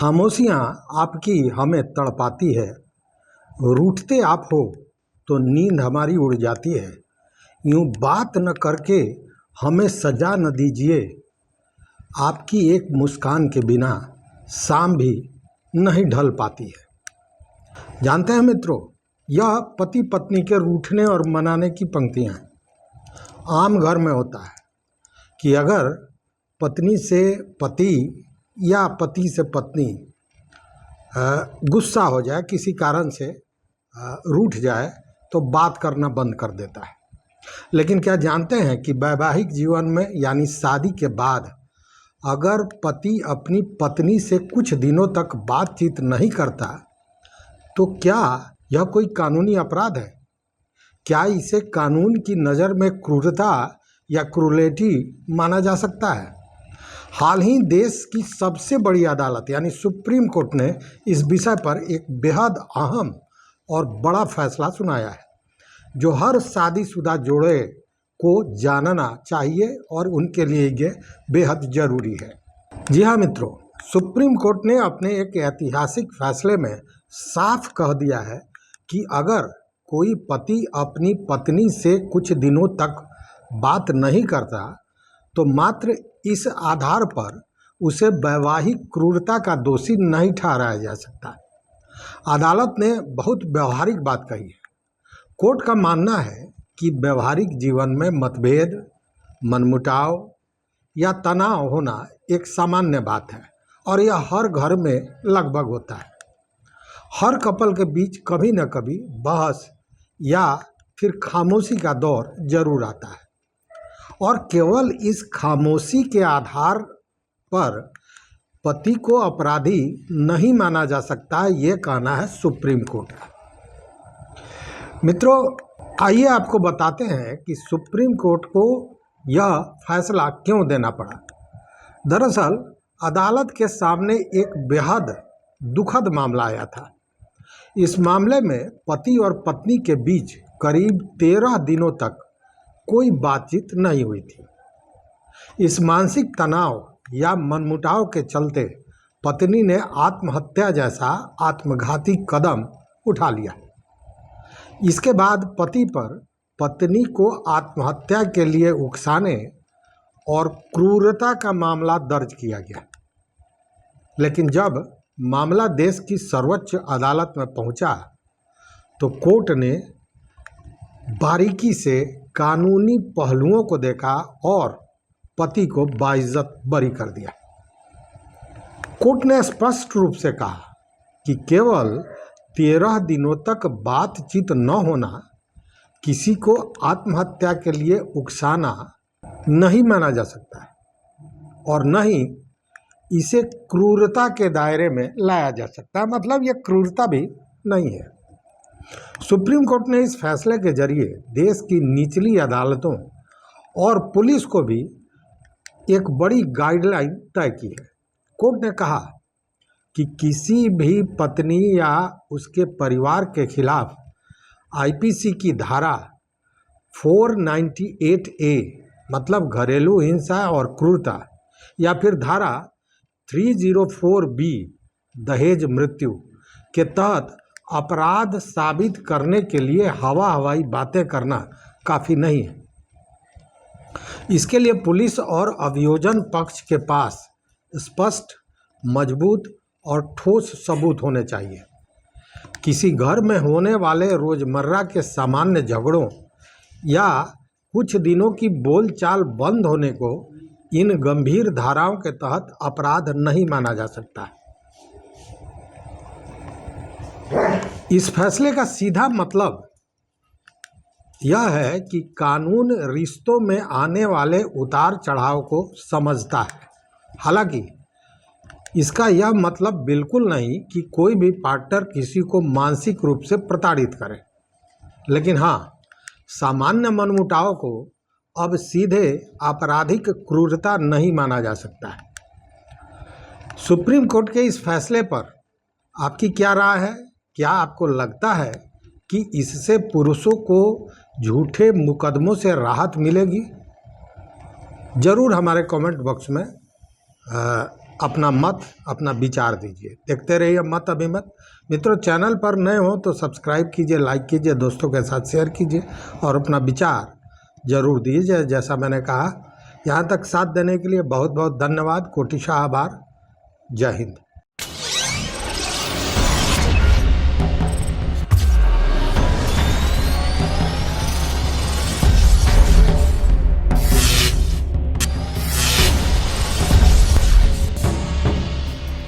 खामोशियाँ आपकी हमें तड़पाती है, रूठते आप हो तो नींद हमारी उड़ जाती है। यूँ बात न करके हमें सजा न दीजिए, आपकी एक मुस्कान के बिना शाम भी नहीं ढल पाती है। जानते हैं मित्रों, यह पति पत्नी के रूठने और मनाने की पंक्तियाँ हैं। आम घर में होता है कि अगर पत्नी से पति या पति से पत्नी गुस्सा हो जाए, किसी कारण से रूठ जाए, तो बात करना बंद कर देता है। लेकिन क्या जानते हैं कि वैवाहिक जीवन में यानी शादी के बाद अगर पति अपनी पत्नी से कुछ दिनों तक बातचीत नहीं करता तो क्या यह कोई कानूनी अपराध है? क्या इसे कानून की नज़र में क्रूरता या क्रूरलिटी माना जा सकता है? हाल ही देश की सबसे बड़ी अदालत यानी सुप्रीम कोर्ट ने इस विषय पर एक बेहद अहम और बड़ा फैसला सुनाया है, जो हर शादीशुदा जोड़े को जानना चाहिए और उनके लिए ये बेहद ज़रूरी है। जी हाँ मित्रों, सुप्रीम कोर्ट ने अपने एक ऐतिहासिक फैसले में साफ कह दिया है कि अगर कोई पति अपनी पत्नी से कुछ दिनों तक बात नहीं करता तो मात्र इस आधार पर उसे वैवाहिक क्रूरता का दोषी नहीं ठहराया जा सकता। अदालत ने बहुत व्यवहारिक बात कही है। कोर्ट का मानना है कि व्यवहारिक जीवन में मतभेद, मनमुटाव या तनाव होना एक सामान्य बात है और यह हर घर में लगभग होता है। हर कपल के बीच कभी न कभी बहस या फिर खामोशी का दौर जरूर आता है और केवल इस खामोशी के आधार पर पति को अपराधी नहीं माना जा सकता, ये कहना है सुप्रीम कोर्ट का। मित्रों, आइए आपको बताते हैं कि सुप्रीम कोर्ट को यह फैसला क्यों देना पड़ा। दरअसल अदालत के सामने एक बेहद दुखद मामला आया था। इस मामले में पति और पत्नी के बीच करीब 13 दिनों तक कोई बातचीत नहीं हुई थी। इस मानसिक तनाव या मनमुटाव के चलते पत्नी ने आत्महत्या जैसा आत्मघाती कदम उठा लिया। इसके बाद पति पर पत्नी को आत्महत्या के लिए उकसाने और क्रूरता का मामला दर्ज किया गया। लेकिन जब मामला देश की सर्वोच्च अदालत में पहुंचा तो कोर्ट ने बारीकी से कानूनी पहलुओं को देखा और पति को बाइज्जत बरी कर दिया। कोर्ट ने स्पष्ट रूप से कहा कि केवल 13 दिनों तक बातचीत न होना किसी को आत्महत्या के लिए उकसाना नहीं माना जा सकता है और न ही इसे क्रूरता के दायरे में लाया जा सकता है। मतलब ये क्रूरता भी नहीं है। सुप्रीम कोर्ट ने इस फैसले के जरिए देश की निचली अदालतों और पुलिस को भी एक बड़ी गाइडलाइन तय की है। कोर्ट ने कहा कि किसी भी पत्नी या उसके परिवार के खिलाफ आईपीसी की धारा 498A मतलब घरेलू हिंसा और क्रूरता या फिर धारा 304B दहेज मृत्यु के तहत अपराध साबित करने के लिए हवाई बातें करना काफ़ी नहीं है। इसके लिए पुलिस और अभियोजन पक्ष के पास स्पष्ट, मजबूत और ठोस सबूत होने चाहिए। किसी घर में होने वाले रोज़मर्रा के सामान्य झगड़ों या कुछ दिनों की बोलचाल बंद होने को इन गंभीर धाराओं के तहत अपराध नहीं माना जा सकता। इस फैसले का सीधा मतलब यह है कि कानून रिश्तों में आने वाले उतार चढ़ाव को समझता है। हालांकि इसका यह मतलब बिल्कुल नहीं कि कोई भी पार्टनर किसी को मानसिक रूप से प्रताड़ित करे। लेकिन हाँ, सामान्य मनमुटाव को अब सीधे आपराधिक क्रूरता नहीं माना जा सकता है। सुप्रीम कोर्ट के इस फैसले पर आपकी क्या राय है? क्या आपको लगता है कि इससे पुरुषों को झूठे मुकदमों से राहत मिलेगी? ज़रूर हमारे कमेंट बॉक्स में अपना मत, अपना विचार दीजिए। देखते रहिए मत अभिमत। मित्रों, चैनल पर नए हो तो सब्सक्राइब कीजिए, लाइक कीजिए, दोस्तों के साथ शेयर कीजिए और अपना विचार जरूर दीजिए। जैसा मैंने कहा, यहाँ तक साथ देने के लिए बहुत बहुत धन्यवाद, कोटिशा आभार। जय हिंद।